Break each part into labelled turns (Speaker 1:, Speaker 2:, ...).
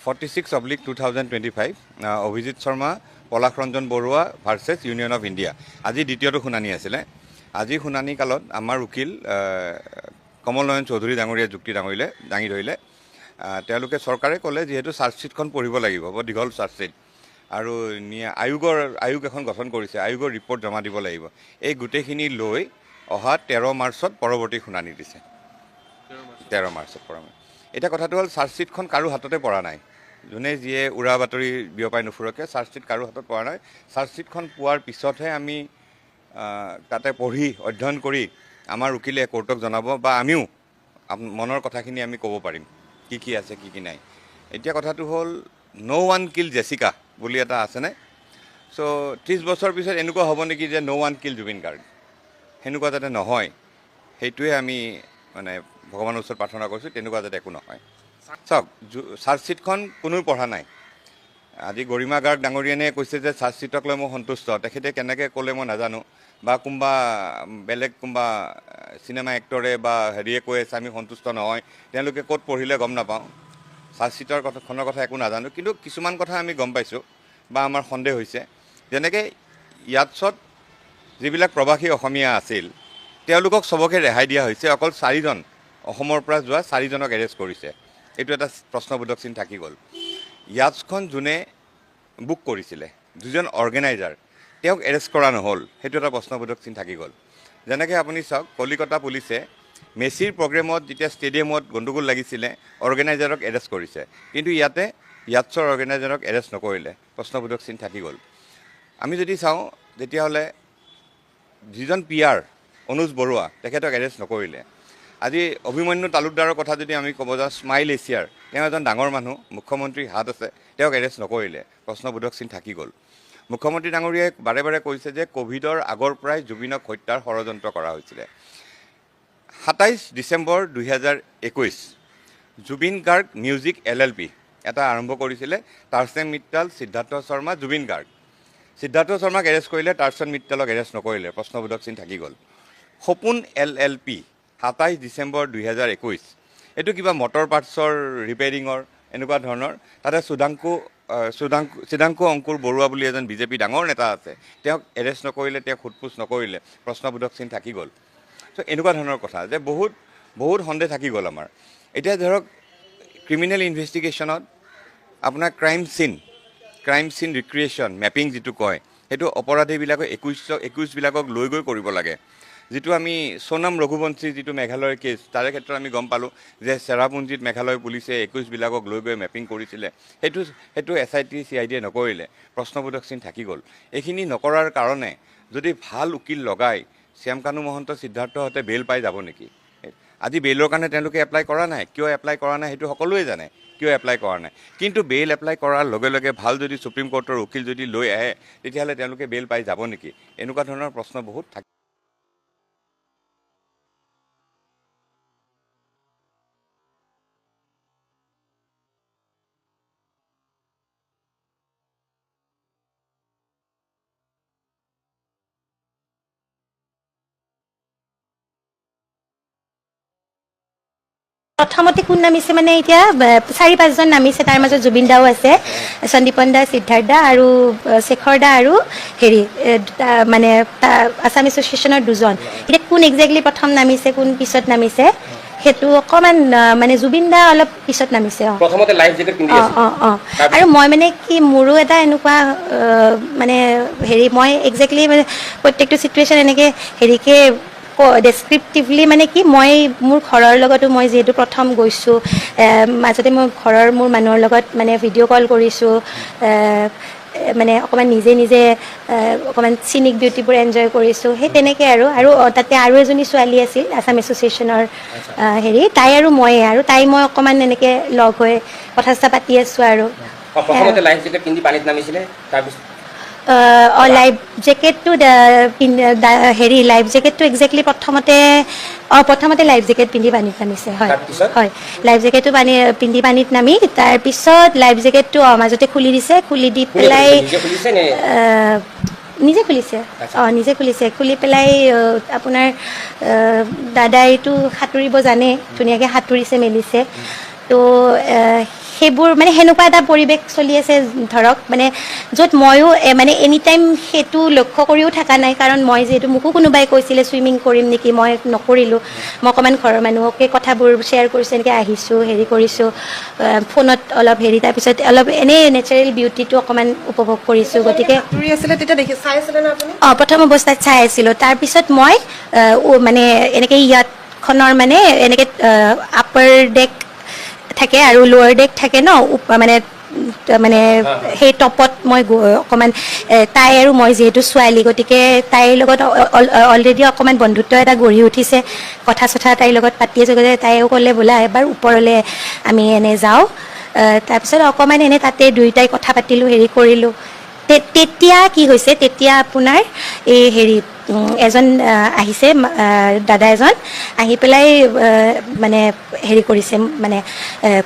Speaker 1: 46/2025 Abhijit Sarma Palash Ranjan Barua versus Union of India আজি দ্বিতীয়টো শুনানি আছিলে। আজি শুনানি কালত আমাৰ উকিল কমল নয়ন চৌধুৰী ডাঙৰীয়া যুক্তি দাঙি ধৰিলে। তেওঁলোকে চৰকাৰে ক'লে যিহেতু চাৰ্জশ্বিটখন পঢ়িব লাগিব, বৰ দীঘল চাৰ্জশ্বিট, আৰু আয়োগ এখন গঠন কৰিছে, আয়োগৰ ৰিপৰ্ট জমা দিব লাগিব। এই গোটেইখিনি লৈ অহা 13 মাৰ্চত পৰৱৰ্তী শুনানি দিছে। 13 মাৰ্চত এতিয়া কথাটো হ'ল চাৰ্জশ্বিটখন কাৰো হাততে পৰা নাই। যোনে যিয়ে উৰা বাতৰি বিয়পাই নুফুৰকে চাৰ্জশ্বিট কাৰো হাতত পৰা নাই। চাৰ্জশ্বিটখন পোৱাৰ পিছতহে আমি তাতে পঢ়ি অধ্যয়ন কৰি আমাৰ উকিলে কোৰ্টক জনাব বা আমিও মনৰ কথাখিনি আমি ক'ব পাৰিম, কি কি আছে কি কি নাই। এতিয়া কথাটো হ'ল ন' ওৱান কিল জেছিকা বুলি এটা আছেনে? চ' 30 বছৰ পিছত এনেকুৱা হ'ব নেকি যে ন' ওৱান কিল জুবিন গাৰ্গ? সেনেকুৱা যাতে নহয়, সেইটোৱে আমি মানে ভগৱানৰ ওচৰত প্ৰাৰ্থনা কৰিছোঁ, তেনেকুৱা যাতে একো নহয়। চাওক, চাৰ্জশ্বিটখন কোনেও পঢ়া নাই। আজি গৰিমা গাৰ্গ ডাঙৰীয়ানে কৈছে যে চাৰ্জশ্বিটক লৈ মই সন্তুষ্ট। তেখেতে কেনেকৈ ক'লে মই নাজানো, বা বেলেগ কোনোবা চিনেমা এক্টৰে বা হেৰিয়ে কৈ আছে আমি সন্তুষ্ট নহয়, তেওঁলোকে ক'ত পঢ়িলে গম নাপাওঁ। চাৰ্জশ্বিটৰ খনৰ কথা একো নাজানো, কিন্তু কিছুমান কথা আমি গম পাইছোঁ বা আমাৰ সন্দেহ হৈছে। যেনেকৈ ইয়াতছত যিবিলাক প্ৰৱাসী অসমীয়া আছিল তেওঁলোকক চবকে ৰেহাই দিয়া হৈছে, অকল 4জন অসমৰ পৰা যোৱা 4জনক এৰেষ্ট কৰিছে। এইটো এটা প্ৰশ্নবোধক চিন থাকি গ'ল। ইয়াতছখন যোনে বুক কৰিছিলে, 2জন অৰ্গেনাইজাৰ, তেওঁক এৰেষ্ট কৰা নহ'ল, সেইটো এটা প্ৰশ্নবোধক চিন থাকি গ'ল। যেনেকৈ আপুনি চাওক, কলিকতা পুলিচে মেছিৰ প্ৰগ্ৰেমত যেতিয়া ষ্টেডিয়ামত গণ্ডগোল লাগিছিলে অৰ্গেনাইজাৰক এৰেষ্ট কৰিছে, কিন্তু ইয়াতছৰ অৰ্গেনাইজাৰক এৰেষ্ট নকৰিলে, প্ৰশ্নবোধক চিন থাকি গ'ল। আমি যদি চাওঁ তেতিয়াহ'লে যিজন PR অনুজ বৰুৱা, তেখেতক এৰেষ্ট নকৰিলে। আজি অভিমন্যু তালুকদাৰৰ কথা যদি আমি ক'ব যাওঁ, স্মাইল এছিয়াৰ, তেওঁ এজন ডাঙৰ মানুহ, মুখ্যমন্ত্ৰীৰ হাত আছে, তেওঁক এৰেষ্ট নকৰিলে, প্ৰশ্নবোধক চিন থাকি গ'ল। মুখ্যমন্ত্ৰী ডাঙৰীয়াই বাৰে বাৰে কৈছে যে ক'ভিডৰ আগৰ পৰাই জুবিনক হত্যাৰ ষড়যন্ত্ৰ কৰা হৈছিলে। 27 ডিচেম্বৰ 2021 জুবিন গাৰ্গ মিউজিক LLP এটা আৰম্ভ কৰিছিলে। টাৰ্চেন মিট্টাল, সিদ্ধাৰ্থ শৰ্মা, জুবিন গাৰ্গ। সিদ্ধাৰ্থ শৰ্মাক এৰেষ্ট কৰিলে, টাৰ্চেন মিট্টালক এৰেষ্ট নকৰিলে, প্ৰশ্নবোধক চিন থাকি গ'ল। সপোন LLP 27 ডিচেম্বৰ 2021 এইটো কিবা মটৰ পাৰ্টছৰ ৰিপেয়াৰিঙৰ এনেকুৱা ধৰণৰ। তাতে চিদাংকু অংকুৰ বৰুৱা বুলি এজন BJP ডাঙৰ নেতা আছে, তেওঁক এৰেষ্ট নকৰিলে, তেওঁক সোধপোছ নকৰিলে, প্ৰশ্নবোধক চিন থাকি গ'ল। চ' এনেকুৱা ধৰণৰ কথা যে বহুত সন্দেহ থাকি গ'ল আমাৰ। এতিয়া ধৰক ক্ৰিমিনেল ইনভেষ্টিগেশ্যনত আপোনাৰ ক্ৰাইম চিন ৰিক্ৰিয়েশ্যন মেপিং যিটো কয়, সেইটো অপৰাধীবিলাকক 21বিলাকক লৈ গৈ কৰিব লাগে। যিটো আমি সোণম ৰঘুবংশী যিটো মেঘালয়ৰ কেছ, তাৰে ক্ষেত্ৰত আমি গম পালোঁ যে চেৰাপুঞ্জীত মেঘালয় পুলিচে 21বিলাকক লৈ গৈ মেপিং কৰিছিলে। সেইটো SIT CID নকৰিলে, প্ৰশ্নবোধক চিন থাকি গ'ল। এইখিনি নকৰাৰ কাৰণে যদি ভাল উকিল লগাই শ্যামকানু মহন্ত, সিদ্ধাৰ্থহঁতে বেইল পাই যাব নেকি? আজি বেইলৰ কাৰণে তেওঁলোকে এপ্লাই কৰা নাই। কিয় এপ্লাই কৰা নাই সেইটো সকলোৱে জানে, কিয় এপ্লাই কৰা নাই। কিন্তু বেইল এপ্লাই কৰাৰ লগে লগে ভাল যদি সুপ্ৰিম কোৰ্টৰ উকিল যদি লৈ আহে, তেতিয়াহ'লে তেওঁলোকে বেইল পাই যাব নেকি? এনেকুৱা ধৰণৰ প্ৰশ্ন বহুত থাকে।
Speaker 2: প্ৰথমতে কোন নামিছে মানে এতিয়া 4-5জন নামিছে, তাৰ মাজত জুবিন দাও আছে, সন্দীপন দা, সিদ্ধাৰ্থ দা আৰু শেখৰ দা আৰু মানে আছাম এছ'চিয়েশ্যনৰ 2জন। এতিয়া কোন একজেক্টলি প্ৰথম নামিছে, কোন পিছত নামিছে, সেইটো অকণমান মানে জুবিন দা অলপ পিছত নামিছে।
Speaker 3: প্ৰথমতে লাইফ জেকেট পিন্ধি আছে।
Speaker 2: আৰু মই মানে কি, মোৰো এটা এনেকুৱা মানে মই একজেক্টলি মানে প্ৰত্যেকটো চিটুৱেশ্যন এনেকৈ ডেছক্ৰিপটিভলি মানে কি, মই মোৰ ঘৰৰ লগতো মই যিহেতু প্ৰথম গৈছোঁ, মাজতে মই মোৰ মানুহৰ লগত মানে ভিডিঅ' কল কৰিছোঁ, মানে অকণমান নিজে অকণমান চিনিক বিউটিবোৰ এনজয় কৰিছোঁ, সেই তেনেকৈ আৰু তাতে আৰু এজনী ছোৱালী আছিল আছাম এছ'চিয়েশ্যনৰ তাই আৰু মই অকণমান এনেকৈ লগ হৈ কথা চথা পাতি আছোঁ আৰু।
Speaker 3: প্ৰথমতে লাইফ জেকেট পিন্ধি পানীত নামিছিলে, তাৰপিছত
Speaker 2: লাইফ জেকেটটো লাইফ জেকেটটো একজেক্টলি প্ৰথমতে লাইফ জেকেট পিন্ধি পানীত নামিছে। হয়, লাইফ জেকেটটো পিন্ধি পানীত নামি তাৰপিছত লাইফ জেকেটটো মাজতে খুলি দিছে, খুলি দি পেলাই নিজে খুলিছে, খুলি পেলাই আপোনাৰ দাদাইটো সাঁতুৰিব জানে, ধুনীয়াকৈ সাঁতুৰিছে মেলিছে। তো সেইবোৰ মানে সেনেকুৱা এটা পৰিৱেশ চলি আছে ধৰক মানে য'ত ময়ো মানে এনি টাইম সেইটো লক্ষ্য কৰিও থকা নাই কাৰণ মই যিহেতু মোকো কোনোবাই কৈছিলে চুইমিং কৰিম নেকি মই নকৰিলোঁ মই অকণমান ঘৰৰ মানুহকে কথাবোৰ শ্বেয়াৰ কৰিছোঁ এনেকৈ আহিছোঁ হেৰি কৰিছোঁ ফোনত অলপ হেৰি তাৰপিছত অলপ এনেই নেচাৰেল বিউটিটো অকণমান উপভোগ কৰিছোঁ গতিকে
Speaker 4: সাঁতুৰি আছিলে তেতিয়া দেখি চাই আছিলে নে আপুনি
Speaker 2: প্ৰথম অৱস্থাত চাই আছিলোঁ তাৰপিছত মই মানে এনেকৈ ইয়াতখনৰ মানে এনেকৈ আপাৰ ডেক থাকে আৰু লোৱাৰ ডেক থাকে ন মানে মানে সেই টপত মই অকণমান তাই আৰু মই যিহেতু ছোৱালী গতিকে তাইৰ লগত অলৰেডি অকণমান বন্ধুত্ব এটা গঢ়ি উঠিছে কথা চথা তাইৰ লগত পাতি আছোঁ গতিকে তাইও ক'লে বোলা এবাৰ ওপৰলৈ আমি এনে যাওঁ তাৰপিছত অকণমান এনে তাতে দুয়োটাই কথা পাতিলোঁ হেৰি কৰিলোঁ তেতিয়া কি হৈছে তেতিয়া আপোনাৰ এই হেৰি এজন আহিছে দাদা এজন আহি পেলাই মানে হেৰি কৰিছে মানে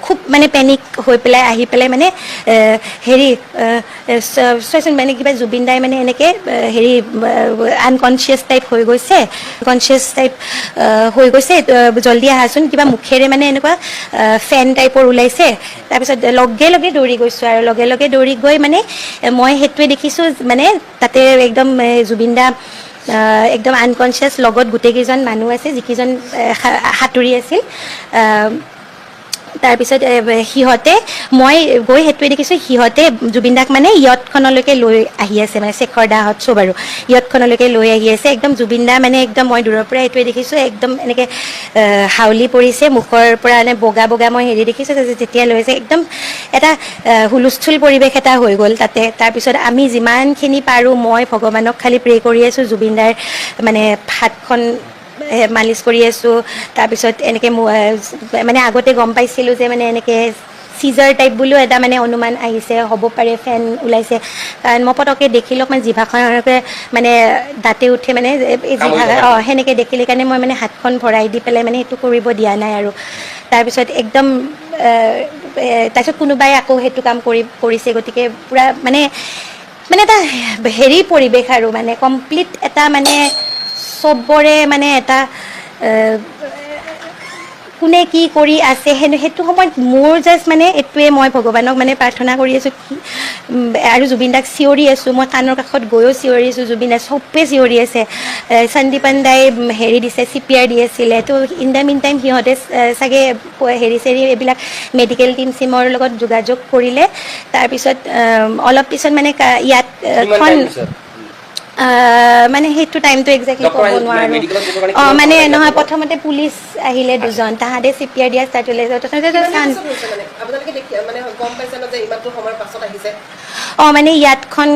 Speaker 2: খুব মানে পেনিক হৈ পেলাই আহি পেলাই মানে হেৰি চোৱাচোন মানে কিবা জুবিন দাই মানে এনেকৈ হেৰি আনকনচিয়াছ টাইপ হৈ গৈছে কনচিয়াছ টাইপ হৈ গৈছে জল্দি আহাচোন কিবা মুখেৰে মানে এনেকুৱা ফেন টাইপৰ ওলাইছে তাৰপিছত লগে লগে দৌৰি গৈছোঁ আৰু লগে লগে দৌৰি গৈ মানে মই সেইটোৱে দেখিছোঁ মানে তাতে একদম জুবিন দা একদম আনকনচিয়াছ লগত গোটেইকেইজন মানুহ আছে যিকেইজন সাঁতুৰি আছিল তাৰপিছত সিহঁতে মই গৈ সেইটোৱে দেখিছোঁ সিহঁতে জুবিন দাক মানে য়টখনলৈকে লৈ আহি আছে মানে শেখৰ দাহঁত চব আৰু য়টখনলৈকে লৈ আহি আছে একদম জুবিন দা মানে একদম মই দূৰৰ পৰা এইটোৱে দেখিছোঁ একদম এনেকৈ হাউলি পৰিছে মুখৰ পৰা মানে বগা বগা মই হেৰি দেখিছোঁ যেতিয়া লৈ আছে একদম এটা হুলস্থুল পৰিৱেশ এটা হৈ গ'ল তাতে তাৰপিছত আমি যিমানখিনি পাৰোঁ মই ভগৱানক খালি প্ৰে কৰি আছোঁ জুবিন দাৰ মানে হাতখন মালিচ কৰি আছোঁ তাৰপিছত এনেকৈ মানে আগতে গম পাইছিলোঁ যে মানে এনেকৈ চিজাৰ টাইপ বুলিও এটা মানে অনুমান আহিছে হ'ব পাৰে ফেন ওলাইছে কাৰণ মই পটককৈ দেখিলোঁ অকণমান জিভাখনকে মানে দাঁতে উঠে মানে জিভা সেনেকৈ দেখিলে কাৰণে মই মানে হাতখন ভৰাই দি পেলাই মানে সেইটো কৰিব দিয়া নাই আৰু তাৰপিছত একদম তাৰপিছত কোনোবাই আকৌ সেইটো কাম কৰিছে গতিকে পূৰা মানে এটা হেৰি পৰিৱেশ আৰু মানে কমপ্লিট এটা মানে চবৰে মানে এটা কোনে কি কৰি আছে সেইটো সময়ত মোৰ জাষ্ট মানে এইটোৱে মই ভগৱানক মানে প্ৰাৰ্থনা কৰি আছোঁ আৰু জুবিন দাক চিঞৰি আছোঁ মই কাণৰ কাষত গৈও চিঞৰি আছোঁ জুবিন দা চবে চিঞৰি আছে সন্দীপন দাই হেৰি দিছে CPR দি আছিলে তো ইন দ্য মিন টাইম সিহঁতে চাগে হেৰি চেৰি এইবিলাক মেডিকেল টিম চিমৰ লগত যোগাযোগ কৰিলে তাৰপিছত অলপ পিছত মানে ইয়াত মানে সেইটো টাইমটো একজেক্টলি ক'ব নোৱাৰোঁ মানে নহয় প্ৰথমতে পুলিচ আহিলে দুজন তাহাঁতে CPR দিয়া ষ্টাৰ্ট হ'লে মানে ইয়াতখন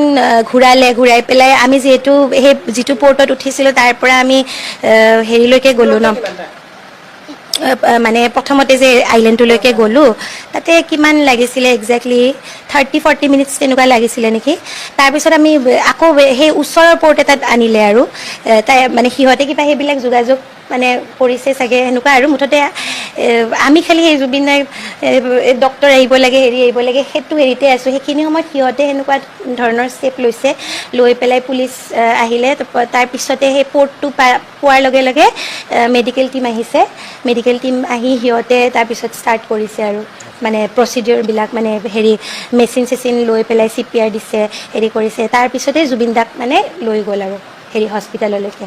Speaker 2: ঘূৰাই পেলাই আমি যিহেতু সেই যিটো পৰ্টত উঠিছিলোঁ তাৰ পৰা আমি হেৰিলৈকে গ'লোঁ ন মানে প্ৰথমতে যে আইলেণ্ডটোলৈকে গ'লোঁ তাতে কিমান লাগিছিলে একজেক্টলি 30-40 মিনিটছ তেনেকুৱা লাগিছিলে নেকি তাৰপিছত আমি আকৌ সেই ওচৰৰ পৰ্ট এটাত আনিলে আৰু তাই মানে সিহঁতে কিবা সেইবিলাক যোগাযোগ মানে কৰিছে চাগে সেনেকুৱা আৰু মুঠতে আমি খালি সেই জুবিন দাই ডক্টৰ আহিব লাগে হেৰি আহিব লাগে সেইটো হেৰিতে আছোঁ সেইখিনি সময়ত সিহঁতে সেনেকুৱা ধৰণৰ ষ্টেপ লৈছে লৈ পেলাই পুলিচ আহিলে তাৰপিছতে সেই পৰ্টটো পোৱাৰ লগে লগে মেডিকেল টিম আহিছে মেডিকেল টিম আহি সিহঁতে তাৰপিছত ষ্টাৰ্ট কৰিছে আৰু মানে প্ৰচিডিউৰবিলাক মানে হেৰি মেচিন চেচিন লৈ পেলাই CPR দিছে হেৰি কৰিছে তাৰপিছতে জুবিন দাক মানে লৈ গ'ল আৰু হেৰি হস্পিটেললৈকে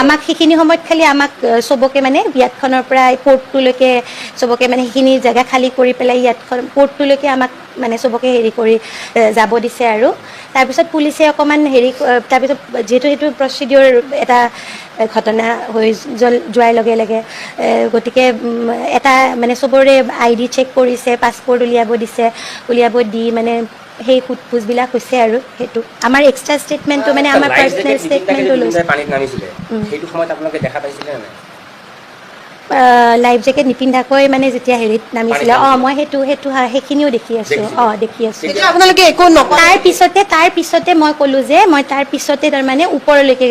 Speaker 2: আমাক সেইখিনি সময়ত খালি আমাক চবকে মানে ইয়াতখনৰ পৰা পৰ্টটোলৈকে চবকে মানে সেইখিনি জেগা খালী কৰি পেলাই ইয়াতখন পৰ্টটোলৈকে আমাক মানে চবকে হেৰি কৰি যাব দিছে আৰু তাৰপিছত পুলিচে অকণমান হেৰি তাৰপিছত যিহেতু সেইটো প্ৰচিডিউৰ এটা ঘটনা হৈ যোৱাৰ লগে লগে গতিকে এটা মানে চবৰে ID চেক কৰিছে পাছপৰ্ট উলিয়াব দি মানে সেই সোধপোছবিলাক হৈছে আৰু সেইটো আমাৰ এক্সট্ৰা ষ্টেটমেণ্টটো মানে আমাৰ পাৰ্চনেল ষ্টেটমেণ্টটো লৈছে
Speaker 3: পানীত নামিছিলে সেইটো সময়ত আপোনালোকে দেখা পাইছিলে নে নাই
Speaker 2: লাইফ জেকেট নিপিন্ধাকৈ মানে যেতিয়া হেৰিত নামিছিলে মই সেইখিনিও দেখি আছোঁ
Speaker 4: আপোনালোকে একো
Speaker 2: তাৰ পিছতে মই ক'লোঁ যে মই তাৰ পিছতে তাৰমানে ওপৰলৈকে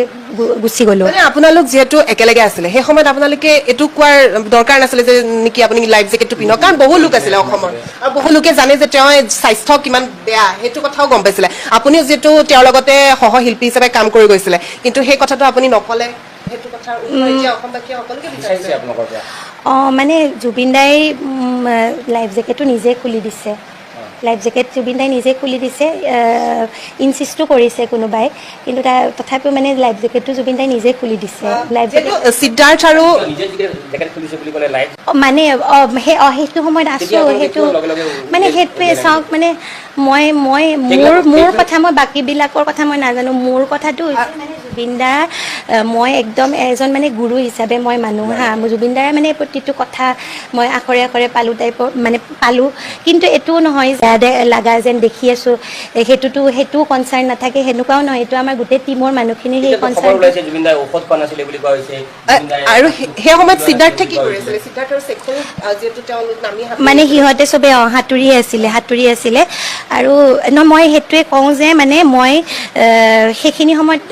Speaker 2: গুচি গ'লোঁ
Speaker 4: মানে আপোনালোক যিহেতু একেলগে আছিলে সেই সময়ত আপোনালোকে এইটো কোৱাৰ দৰকাৰ নাছিলে যে নেকি আপুনি লাইফ জেকেটটো পিন্ধক কাৰণ বহু লোক আছিলে অসমৰ আৰু বহু লোকে জানে যে তেওঁৰ স্বাস্থ্য কিমান বেয়া সেইটো কথাও গম পাইছিলে আপুনিও যিহেতু তেওঁৰ লগতে সহশিল্পী হিচাপে কাম কৰি গৈছিলে কিন্তু সেই কথাটো আপুনি নক'লে সেইটো কথাৰ উত্তৰ এতিয়া অসমবাসীয়ে সকলোকে
Speaker 3: বিচাৰিছে
Speaker 4: বিচাৰিছে
Speaker 3: আপোনালোকৰ পৰা
Speaker 2: মানে জুবিন দাই লাইফ জেকেটটো নিজে খুলি দিছে লাইফ জেকেট জুবিন দাই নিজে খুলি দিছে ইনচিষ্টো কৰিছে কোনোবাই কিন্তু তথাপিও মানে লাইফ জেকেটটো জুবিন দাই নিজে খুলি দিছে লাইফ জেকেট
Speaker 4: সিদ্ধাৰ্থ আৰু
Speaker 3: নিজে জেকেট খুলিছে বুলি ক'লে লাইভ
Speaker 2: মানে সেইটো সময়ত আছোঁ সেইটো মানে সেইটোৱে চাওক মানে মোৰ কথা মই বাকীবিলাকৰ কথা মই নাজানো মোৰ কথাটো হৈছে মানে জুবিন দা মই একদম এজন মানে গুৰু হিচাপে মই মানুহ জুবিন দাৰ মানে প্ৰতিটো কথা মই আখৰে আখৰে পালোঁ টাইপৰ মানে পালোঁ কিন্তু এইটোও নহয় লাগা যেন দেখি আছোঁ সেইটোও কনচাৰ্ণ নাথাকে সেনেকুৱাও নহয় এইটো আমাৰ গোটেই টিমৰ মানুহখিনি সেই কনচাৰ্ণ
Speaker 3: জুবিন দাই ঔষধ খোৱা নাছিলে বুলি কোৱা হৈছে
Speaker 4: আৰু সেই সময়ত সিদ্ধাৰ্থে কি কৰি আছিলে সিদ্ধাৰ্থ আৰু শেখৰ যিহেতু তেওঁলোক নামি
Speaker 2: মানে সিহঁতে চবে সাঁতুৰি আছিলে আৰু মই সেইটোৱে কওঁ যে মানে মই সেইখিনি সময়ত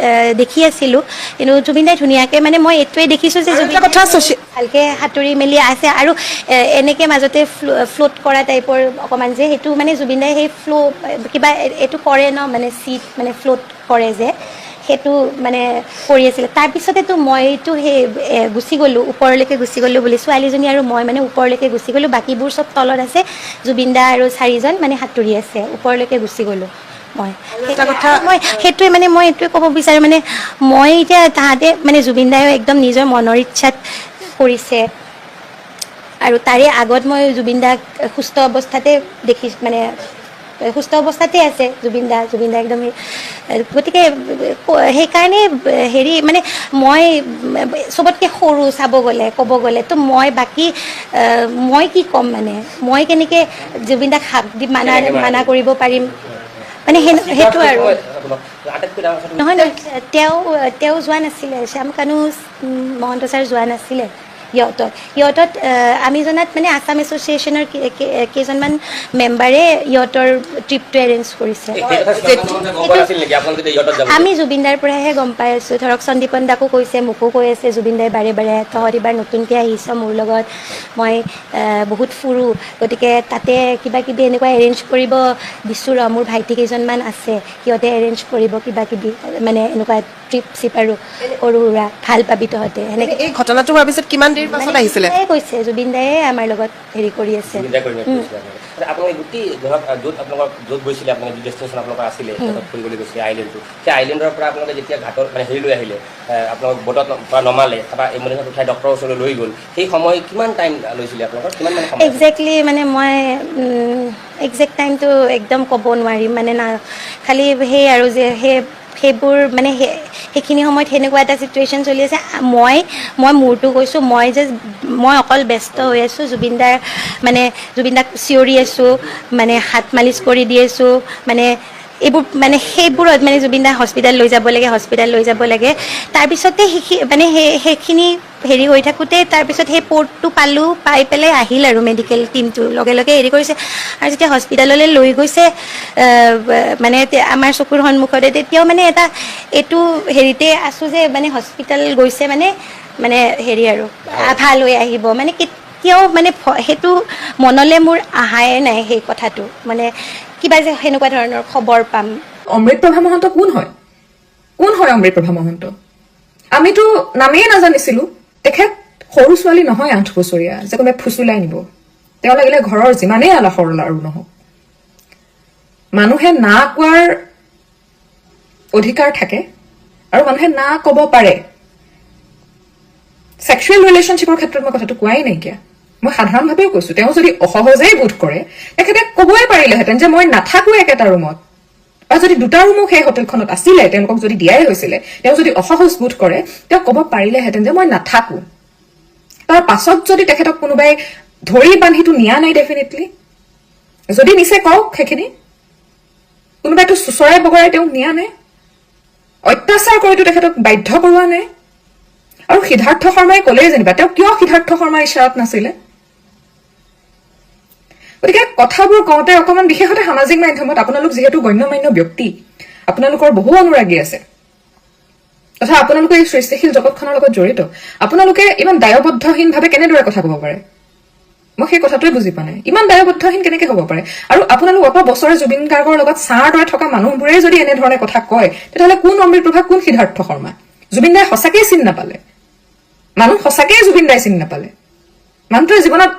Speaker 2: দেখি আছিলোঁ কিন্তু জুবিন দাই ধুনীয়াকৈ মানে মই এইটোৱে দেখিছোঁ যে জুবিন
Speaker 4: কথা
Speaker 2: ভালকৈ সাঁতুৰি মেলি আছে আৰু এনেকৈ মাজতে ফ্লোট কৰা টাইপৰ অকণমান যে সেইটো মানে জুবিন দাই সেই কিবা এইটো কৰে ন মানে চিট মানে ফ্লোট কৰে যে সেইটো মানে কৰি আছিলে তাৰপিছতেতো মইতো সেই গুচি গ'লোঁ ওপৰলৈকে গুচি গ'লোঁ বুলি ছোৱালীজনী আৰু মই মানে ওপৰলৈকে গুচি গ'লোঁ বাকীবোৰ চব তলত আছে জুবিন দা আৰু 4জন মানে সাঁতুৰি আছে ওপৰলৈকে গুচি গ'লোঁ মই সেইটোৱে মানে মই এইটোৱে ক'ব বিচাৰোঁ মানে মই এতিয়া তাহাঁতে মানে জুবিন দায়ো একদম নিজৰ মনৰ ইচ্ছাত কৰিছে আৰু তাৰে আগত মই জুবিন দাক সুস্থ অৱস্থাতে মানে সুস্থ অৱস্থাতে আছে জুবিন দা একদম গতিকে সেইকাৰণে হেৰি মানে মই চবতকৈ সৰু ক'ব গ'লে তো মই বাকী মই কি ক'ম মানে মই কেনেকৈ জুবিন দাক হাক দি মানা কৰিব পাৰিম মানে সেইটো আৰু নহয় তেওঁ যোৱা নাছিলে শ্যাম কানু মহন্ত ছাৰ যোৱা নাছিলে সিহঁতত আমি জনাত মানে আছাম এছ'চিয়েশ্যনৰ কেইজনমান মেম্বাৰে সিহঁতৰ ট্ৰিপটো এৰেঞ্জ কৰিছে আমি জুবিন দাৰ পৰাহে গম পাই আছোঁ ধৰক সন্দীপন দাকো কৈছে মোকো কৈ আছে জুবিন দাই বাৰে তহঁত এইবাৰ নতুনকৈ আহিছ মোৰ লগত মই বহুত ফুৰোঁ গতিকে তাতে কিবা কিবি এনেকুৱা এৰেঞ্জ কৰিব দিছোঁ মোৰ ভাইটি কেইজনমান আছে সিহঁতে এৰেঞ্জ কৰিব কিবা কিবি মানে এনেকুৱা ট্ৰিপ চিপ আৰু সৰু সুৰা ভাল পাবি তহঁতে সেনেকৈ
Speaker 4: এই ঘটনাটো হোৱাৰ পিছত কিমান দেৰি পাছত আহিছিলে
Speaker 2: কৈছে জুবিন দায়ে আমাৰ লগত হেৰি কৰি আছে
Speaker 3: আপোনালোকে গোটেই ধৰক য'ত গৈছিলে আপোনালোকে ডেষ্টিনেশ্যন আপোনালোকৰ আছিলে ফুৰিবলৈ গৈছিলে আইলেণ্ডটো সেই আইলেণ্ডৰ পৰা আপোনালোকে যেতিয়া ঘাটত মানে হেৰি লৈ আহিলে আপোনালোক বটত পৰা নমালে তাৰপৰা এম্বুলেঞ্চত উঠাই ডক্টৰৰ ওচৰলৈ লৈ গ'ল সেই সময় কিমান টাইম লৈছিলে আপোনালোকৰ কিমান মানে সময়
Speaker 2: একজেক্টলি মানে মই একজেক্ট টাইমটো একদম ক'ব নোৱাৰিম মানে না খালি সেই আৰু যে সেইবোৰ মানে সেইখিনি সময়ত সেনেকুৱা এটা চিটুৱেশ্যন চলি আছে মই মোৰটো কৈছোঁ মই অকল ব্যস্ত হৈ আছোঁ জুবিন দাক চিঞৰি আছোঁ মানে হাত মালিচ কৰি দি আছোঁ মানে এইবোৰ মানে সেইবোৰত মানে জুবিন দাক হস্পিটেল লৈ যাব লাগে তাৰপিছতে মানে সেইখিনি হেৰি হৈ থাকোঁতে তাৰপিছত সেই পৰ্টটো পাই পেলাই আহিল আৰু মেডিকেল টিমটো লগে হেৰি কৰিছে আৰু যেতিয়া হস্পিটেললৈ লৈ গৈছে মানে আমাৰ চকুৰ সন্মুখতে তেতিয়াও মানে এটা এইটো হেৰিতে আছোঁ যে মানে হস্পিটেল গৈছে মানে হেৰি আৰু ভাল হৈ আহিব মানে কেতিয়াও মানে সেইটো মনলৈ মোৰ আহাই নাই সেই কথাটো মানে কিবা যে সেনেকুৱা ধৰণৰ খবৰ পাম
Speaker 5: অমৃতপ্ৰভা মহন্ত কোন হয় অমৃতপ্ৰভা মহন্ত আমিতো নামেই নাজানিছিলো তেখেত সৰু ছোৱালী নহয় 8 বছৰীয়া যে কোনোবাই ফুচুলাই নিব তেওঁ লাগিলে ঘৰৰ যিমানেই আলাসৰ লাৰু নহওক মানুহে না কোৱাৰ অধিকাৰ থাকে আৰু মানুহে না ক'ব পাৰে সেক্সুৱেল ৰিলেশ্যনশ্বিপৰ ক্ষেত্ৰত মই কথাটো কোৱাই নাইকিয়া মই সাধাৰণভাৱেও কৈছো তেওঁ যদি অসহজেই বোধ কৰে তেখেতে ক'বই পাৰিলেহেঁতেন যে মই নাথাকোঁ একেটা ৰুমত বা যদি দুটা ৰুমো সেই হোটেলখনত আছিলে তেওঁলোকক যদি দিয়াই হৈছিলে তেওঁ যদি অসহজ বোধ কৰে তেওঁ ক'ব পাৰিলেহেঁতেন যে মই নাথাকোঁ তাৰ পাছত যদি তেখেতক কোনোবাই ধৰি বান্ধিটো নিয়া নাই ডেফিনেটলি যদি নিছে কওক সেইখিনি কোনোবাইতো চুচৰাই বগৰাই তেওঁক নিয়া নাই অত্যাচাৰ কৰিতো তেখেতক বাধ্য কৰোৱা নাই আৰু সিদ্ধাৰ্থ শৰ্মাই ক'লেই যেনিবা তেওঁ কিয় সিদ্ধাৰ্থ শৰ্মাৰ ইচ্ছাত নাছিলে গতিকে কথাবোৰ কওঁতে অকণমান বিশেষতে সামাজিক মাধ্যমত আপোনালোক যিহেতু গণ্যমান্য ব্যক্তি আপোনালোকৰ বহু অনুৰাগী আছে তথা আপোনালোকে এই সৃষ্টিশীল জগতখনৰ লগত জড়িত আপোনালোকে ইমান দায়বদ্ধহীনভাৱে কেনেদৰে কথা ক'ব পাৰে মই সেই কথাটোৱে বুজি পোৱা নাই ইমান দায়বদ্ধহীন কেনেকে হ'ব পাৰে আৰু আপোনালোক অত বছৰে জুবিন গাৰ্গৰ লগত ছাঁৰ দৰে থকা মানুহবোৰে যদি এনেধৰণে কথা কয় তেতিয়াহ'লে কোন অমৃতপ্ৰভা কোন সিদ্ধাৰ্থ শৰ্মা জুবিন দাই সঁচাকৈয়ে চিন নাপালে মানুহ সঁচাকৈয়ে জুবিন দাই চিনি নাপালে মানুহটোৱে জীৱনত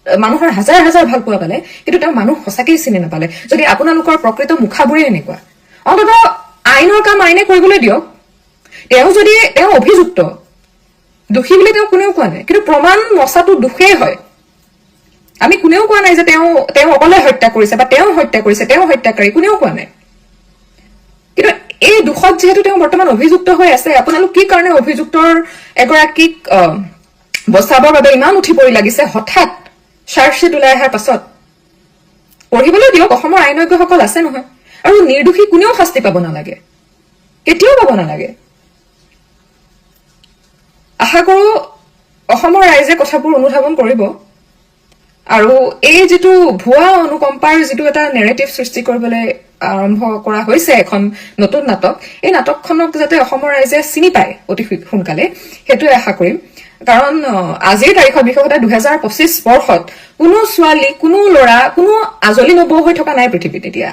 Speaker 5: মানুহৰ হাজাৰ হাজাৰ ভাল পোৱা পালে কিন্তু তেওঁ মানুহ সঁচাকৈয়ে চিনি নাপালে যদি আপোনালোকৰ প্ৰকৃত মুখাবোৰে এনেকুৱা অন্ততঃ আইনৰ কাম আইনে কৰিবলৈ দিয়ক তেওঁ অভিযুক্ত দোষী বুলি তেওঁ কোনেও কোৱা নাই কিন্তু প্ৰমাণ মচাটো দোষেই হয় আমি কোনেও কোৱা নাই যে তেওঁ অকলে হত্যা কৰিছে বা তেওঁ হত্যা কৰিছে তেওঁ হত্যাকাৰী কোনেও কোৱা নাই কিন্তু এই দুখত যেহেতু তেওঁ বৰ্তমান অভিযুক্ত হৈ আছে আপোনালোক কি কাৰণে অভিযুক্তৰ এগৰাকীক বচাবৰ বাবে ইমান উঠি পৰি লাগিছে হঠাৎ চাৰ্জশ্বিট ওলাই অহাৰ পাছত পঢ়িবলৈ দিয়ক অসমৰ আইনজ্ঞসকল আছে নহয় আৰু নিৰ্দোষী কোনেও শাস্তি পাব নালাগে কেতিয়াও পাব নালাগে আশা কৰো অসমৰ ৰাইজে কথাবোৰ অনুধাৱন কৰিব আৰু এই যেটো ভুৱা অনুকম্পাৰ যেটো এটা নেৰেটিভ সৃষ্টি কৰিবলৈ আৰম্ভ কৰা হৈছে এখন নতুন নাটক এই নাটকখনক যাতে অসমৰ ৰাইজে চিনি পায় অতি সোনকালে হেতুৱে আশা কৰিম কাৰণ আজিৰ তাৰিখত বিশেষকৈ 2025 বৰ্ষত কোনো ছোৱালী কোনো ল'ৰা কোনো আজলি নবৌ হৈ থকা নাই পৃথিৱীত এতিয়া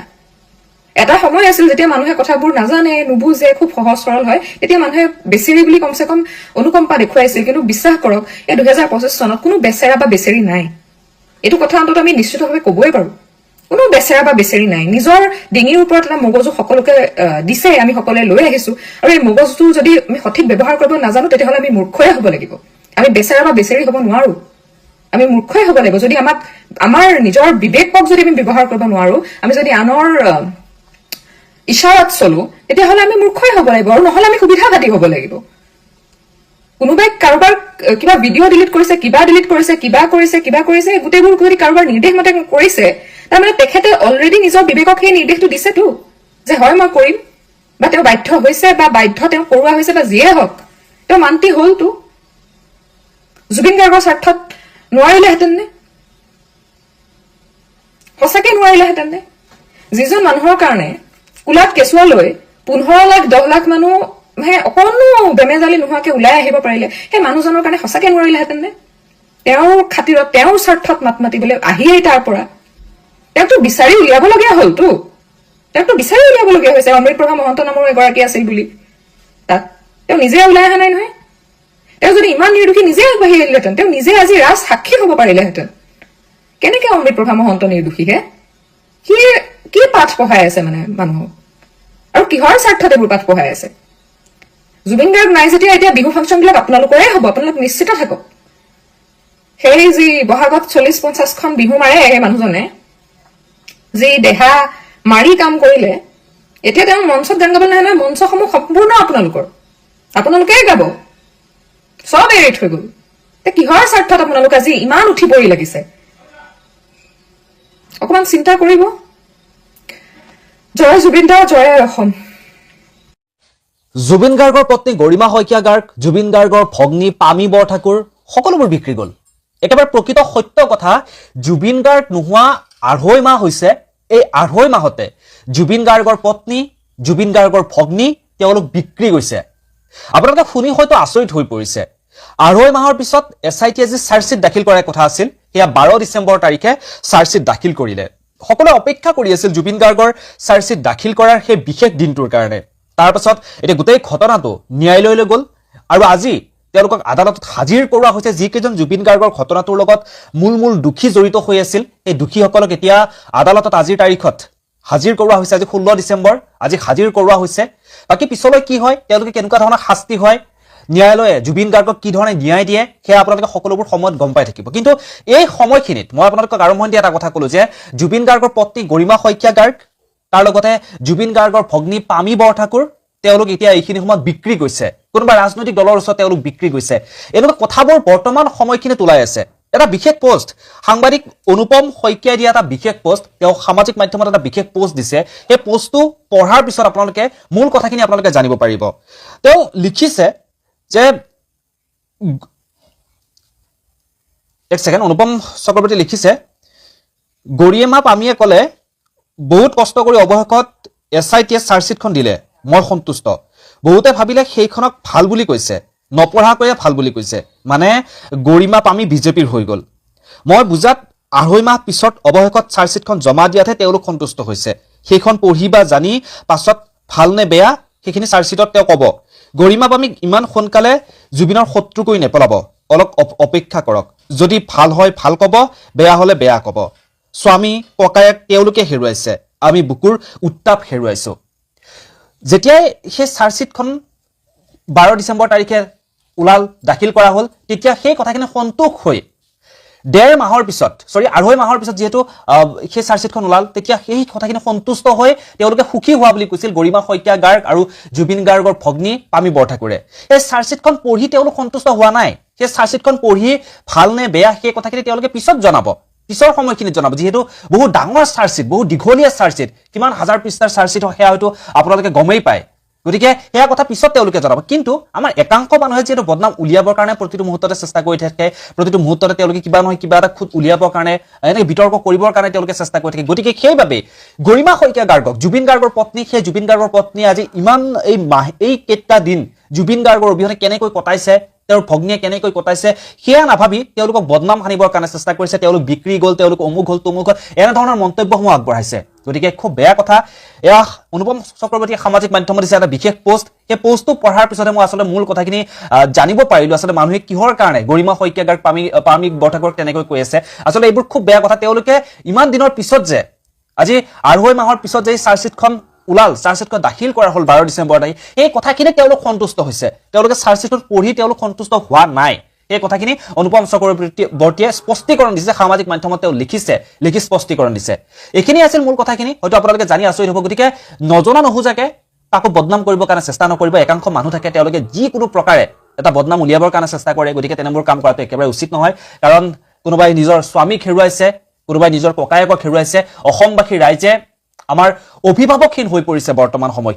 Speaker 5: এটা সময় আছিল যেতিয়া মানুহে কথাবোৰ নাজানে নুবুজে খুব সহজ সৰল হয় তেতিয়া মানুহে বেচেৰি বুলি কমসে কম অনুকম্পা দেখুৱাইছিল কিন্তু বিশ্বাস কৰক এই 2025 চনত কোনো বেচেৰা বা বেচেৰি নাই এটো কথা অন্তত আমি নিশ্চিতভাৱে ক'বই পাৰো কোনো বেচেৰা বা বেচেৰি নাই নিজৰ ডিঙিৰ ওপৰত এটা মগজু সকলোকে দিছে আমি সকলোৱে লৈ আহিছো আৰু এই মগজুটো যদি আমি সঠিক ব্যৱহাৰ কৰিব নাজানো তেতিয়াহ'লে আমি মূৰ্খই হ'ব লাগিব আমি বেচেৰা বা বেচেৰি হ'ব নোৱাৰো আমি মূৰ্খই হ'ব লাগিব যদি আমাৰ নিজৰ বিবেকক যদি আমি ব্যৱহাৰ কৰিব নোৱাৰো আমি যদি আনৰ ইশাৰাত চলো তেতিয়াহ'লে আমি মূৰ্খই হ'ব লাগিব আৰু নহ'লে আমি সুবিধাবাদী হ'ব লাগিব কোনোবাই কাৰোবাৰ কিবা ভিডিঅ' ডিলিট কৰিছে কিবা কৰিছে গোটেইবোৰ যদি কাৰোবাৰ নিৰ্দেশ মতে কৰিছে তাৰমানে তেখেতে অলৰেডি নিজৰ বিবেকক সেই নিৰ্দেশটো দিছেতো যে হয় মই কৰিম বা তেওঁ বাধ্য হৈছে বা তেওঁ কৰোৱা হৈছে বা যিয়ে হওক তেওঁ মান্তি হ'লতো জুবিন গাৰ্গৰ স্বাৰ্থত নোৱাৰিলেহেঁতেন নে সঁচাকৈ নোৱাৰিলেহেঁতেন নে যিজন মানুহৰ কাৰণে কুলাত কেঁচুৱা লৈ 15 লাখ 10 লাখ মানুহ অকণো বেমেজালি নোহোৱাকে ওলাই আহিব পাৰিলে সেই মানুহজনৰ কাৰণে সঁচাকৈ নোৱাৰিলেহেঁতেন নে তেওঁৰ খাতিৰত তেওঁৰ স্বাৰ্থত মাত মাতিবলৈ আহিয়েই তাৰ পৰা তেওঁকতো বিচাৰি উলিয়াবলগীয়া হ'লতো হৈছে অমৃতপ্ৰভা মহন্ত নামৰ এগৰাকী আছিল বুলি তাত তেওঁ নিজে ওলাই অহা নাই নহয় তেওঁ যদি ইমান নিৰ্দোষী নিজে আগবাঢ়ি আহিলেহেঁতেন তেওঁ নিজে আজি ৰাজ সাক্ষী হ'ব পাৰিলেহেঁতেন কেনেকৈ অমৃতপ্ৰভা মহন্ত নিৰ্দোষীহে সি কি পাঠ পঢ়াই আছে মানে মানুহক আৰু কিহৰ স্বাৰ্থত এইবোৰ পাঠ পঢ়াই আছে জুবিন গাৰ্গ নাই যেতিয়া এতিয়া বিহু ফাংচনবিলাক আপোনালোকৰে হ'ব আপোনালোক নিশ্চিত থাকক সেই যি বহাগত 40-50খন বিহু মাৰে সেই মানুহজনে যি দেহা মাৰি কাম কৰিলে এতিয়া তেওঁ মঞ্চত গান গাবলৈ নহয় মঞ্চসমূহ সম্পূৰ্ণ আপোনালোকেই গাব সব এৰি থৈ গ'ল কিহৰ স্বাৰ্থত আপোনালোক আজি ইমান উঠি পৰি লাগিছে অকমান চিন্তা কৰিব জয় জুবিন দা জয় অসম
Speaker 6: জুবিন গাৰ্গৰ পত্নী গৰিমা শইকীয়া গাৰ্গ জুবিন গাৰ্গৰ ভগ্নী পামী বৰঠাকুৰ সকলোবোৰ বিক্ৰী গ'ল একেবাৰে প্ৰকৃত সত্য কথা জুবিন গাৰ্গ নোহোৱা 2.5 মাহ হৈছে এই 2.5 মাহতে জুবিন গাৰ্গৰ পত্নী জুবিন গাৰ্গৰ ভগ্নী তেওঁলোক বিক্ৰী গৈছে আপোনালোকে শুনি হয়তো আচৰিত হৈ পৰিছে 2.5 মাহৰ পিছত এছআইটি আজি চাৰ্জশ্বিট দাখিল কৰাৰ কথা আছিল হেয়া 12 ডিচেম্বৰ তাৰিখে চাৰ্জশ্বিট দাখিল কৰিলে সকলোৱে অপেক্ষা কৰি আছিল জুবিন গাৰ্গৰ চাৰ্জশ্বিট দাখিল কৰাৰ সেই বিশেষ দিনটোৰ কাৰণে তাৰ পাছত এতিয়া গোটেই ঘটনাটো ন্যায়ালয়লৈ গ'ল আৰু আজি তেওঁলোকক আদালতত হাজিৰ কৰোৱা হৈছে যিকেইজন জুবিন গাৰ্গৰ ঘটনাটোৰ লগত মূল দুখী জড়িত হৈ আছিল এই দুখীসকলক এতিয়া আদালতত আজিৰ তাৰিখত হাজিৰ কৰোৱা হৈছে আজি 16 ডিচেম্বৰ আজি হাজিৰ কৰোৱা হৈছে বাকি পিছলৈ কি হয় তেওঁলোকে কেনেকুৱা ধৰণৰ শাস্তি হয় ন্যায়ালয়ে জুবিন গাৰ্গক কি ধৰণে ন্যায় দিয়ে সেয়া আপোনালোকে সকলোবোৰ সময়ত গম পাই থাকিব কিন্তু এই সময়খিনিত মই আপোনালোকক আৰম্ভণিতে এটা কথা ক'লো যে জুবিন গাৰ্গৰ পত্নী গৰিমা শইকীয়া গাৰ্গ তাৰ লগতে জুবিন গাৰ্গৰ ভগ্নী পামী বৰঠাকুৰ তেওঁলোক এতিয়া এইখিনি সময়ত বিক্ৰী গৈছে কোনোবা ৰাজনৈতিক দলৰ ওচৰত তেওঁলোক বিক্ৰী গৈছে এনেকুৱা কথাবোৰ বৰ্তমান সময়খিনিত ওলাই আছে এটা বিশেষ পোষ্ট সাংবাদিক অনুপম শইকীয়াই দিয়া এটা বিশেষ পোষ্ট তেওঁ সামাজিক মাধ্যমত এটা বিশেষ পোষ্ট দিছে এই পোষ্টটো পঢ়াৰ পিছত আপোনালোকে মূল কথাখিনি আপোনালোকে জানিব পাৰিব তেওঁ লিখিছে যে এক সেকেন্ড অনুপম চক্ৰৱৰ্তী লিখিছে গৰিমা পামীয়ে ক'লে বহুত কষ্ট কৰি অৱশেষত এছআইটিয়ে চাৰ্জশ্বিটখন দিলে মই সন্তুষ্ট বহুতে ভাবিলে সেইখনক ভাল বুলি কৈছে নপঢ়াকৈয়ে ভাল বুলি কৈছে মানে গৰিমা পামী বিজেপিৰ হৈ গ'ল মই বুজাত 2.5 মাহ পিছত অৱশেষত চাৰ্জশ্বিটখন জমা দিয়াতহে তেওঁলোক সন্তুষ্ট হৈছে সেইখন পঢ়ি বা জানি পাছত ভাল নে বেয়া সেইখিনি চাৰ্জশ্বিটত তেওঁ ক'ব গৰিমা পামীক ইমান সোনকালে জুবিনৰ শত্ৰুকৈ নেপেলাব অলপ অপেক্ষা কৰক যদি ভাল হয় ভাল ক'ব বেয়া হ'লে বেয়া ক'ব স্বামী ককায়েক তেওঁলোকে হেৰুৱাইছে আমি বুকুৰ উত্তাপ হেৰুৱাইছো যেতিয়াই সেই চাৰ্জশ্বিটখন 12 ডিচেম্বৰ তাৰিখে উলাল দাখিল কৰা হ'ল তেতিয়া সেই কথাখিনি সন্তোষ হৈ 1.5 মাহৰ পিছত সৰি 2.5 মাহৰ পিছত যেহেতু সেই চাৰ্জশ্বিটখন উলাল তেতিয়া সেই কথাখিনি সন্তুষ্ট হৈ তেওঁলোকে সুখী হোৱা বুলি কৈছিল গৰিমা শইকীয়া গাৰ্গ আৰু জুবিন গাৰ্গৰ ভগ্নী পামী বৰঠাকুৰে এই চাৰ্জশ্বিটখন পঢ়ি তেওঁলোক সন্তুষ্ট হোৱা নাই সেই চাৰ্জশ্বিটখন পঢ়ি ভাল নে বেয়া সেই কথাখিনি তেওঁলোকে পিছত জনাব পিছৰ সময়খিনিত জনাব যেহেতু বহু ডাঙৰ চাৰ্জশ্বিট বহু দীঘলীয়া চাৰ্জশ্বিট কিমান হাজাৰ পৃষ্ঠাৰ চাৰ্জশ্বিট সেয়া হয়তো আপোনালোকে গমেই পায় গতিকে সেয়া কথা পিছত তেওঁলোকে জনাব কিন্তু আমাৰ একাংশ মানুহে যেহেতু বদনাম উলিয়াবৰ কাৰণে প্ৰতিটো মুহূৰ্ততে চেষ্টা কৰি থাকে প্ৰতিটো মুহূৰ্ততে তেওঁলোকে কিবা নহয় কিবা এটা খুদ উলিয়াবৰ কাৰণে এনেকৈ বিতৰ্ক কৰিবৰ কাৰণে তেওঁলোকে চেষ্টা কৰি থাকে গতিকে সেইবাবে গৰিমা শইকীয়া গাৰ্গক জুবিন গাৰ্গৰ পত্নী সেই জুবিন গাৰ্গৰ পত্নী আজি ইমান এই কেইটা দিন জুবিন গাৰ্গৰ অবিহনে কেনেকৈ কটাইছে তেওঁৰ ভগ্নীয়ে কেনেকৈ কটাইছে সেয়া নাভাবি তেওঁলোকক বদনাম হানিবৰ কাৰণে চেষ্টা কৰিছে তেওঁলোক বিক্ৰী গ'ল তেওঁলোক অমুক হ'ল তমুক হ'ল এনে ধৰণৰ মন্তব্যসমূহ আগবঢ়াইছে গতিকে খুব বেয়া কথা এয়া অনুপম চক্ৰৱৰ্তীয়ে সামাজিক মাধ্যমত দিছে এটা বিশেষ পোষ্ট সেই পোষ্টটো পঢ়াৰ পিছতে মই আচলতে মূল কথাখিনি জানিব পাৰিলো আচলতে মানুহে কিহৰ কাৰণে গৰিমা শইকীয়া গাৰ্গ পামী বৰঠাকুৰক তেনেকৈ কৈ আছে আচলতে এইবোৰ খুব বেয়া কথা তেওঁলোকে ইমান দিনৰ পিছত যে আজি 2.5 মাহৰ পিছত যে চাৰ্জশ্বিটখন উলাল চাৰ্জশ্বিটখন দাখিল কৰা হ'ল 12 ডিচেম্বৰ তাৰিখে এই কথাখিনি তেওঁলোক সন্তুষ্ট হৈছে তেওঁলোকে চাৰ্জশ্বিটখন পঢ়ি তেওঁলোক সন্তুষ্ট হোৱা নাই এই কথাখিনি অনুপম চক্ৰৱৰ্তীয়ে স্পষ্টীকৰণ দিছে সামাজিক মাধ্যমত তেওঁ লিখি স্পষ্টীকৰণ দিছে এইখিনি আছিল মূল কথাখিনি হয়তো আপোনালোকে জানি আচৰিত হ'ব গতিকে নজনা নুবুজাকে তাকো বদনাম কৰিবৰ কাৰণে চেষ্টা নকৰিব একাংশ মানুহ থাকে তেওঁলোকে যিকোনো প্ৰকাৰে এটা বদনাম উলিয়াবৰ কাৰণে চেষ্টা কৰে গতিকে তেনেবোৰ কাম কৰাটো একেবাৰে উচিত নহয় কাৰণ কোনোবাই নিজৰ স্বামীক হেৰুৱাইছে কোনোবাই নিজৰ ককায়েকক হেৰুৱাইছে অসমবাসী ৰাইজে আমাৰ অভিভাৱকহীন হৈ পৰিছে বৰ্তমান সময়ত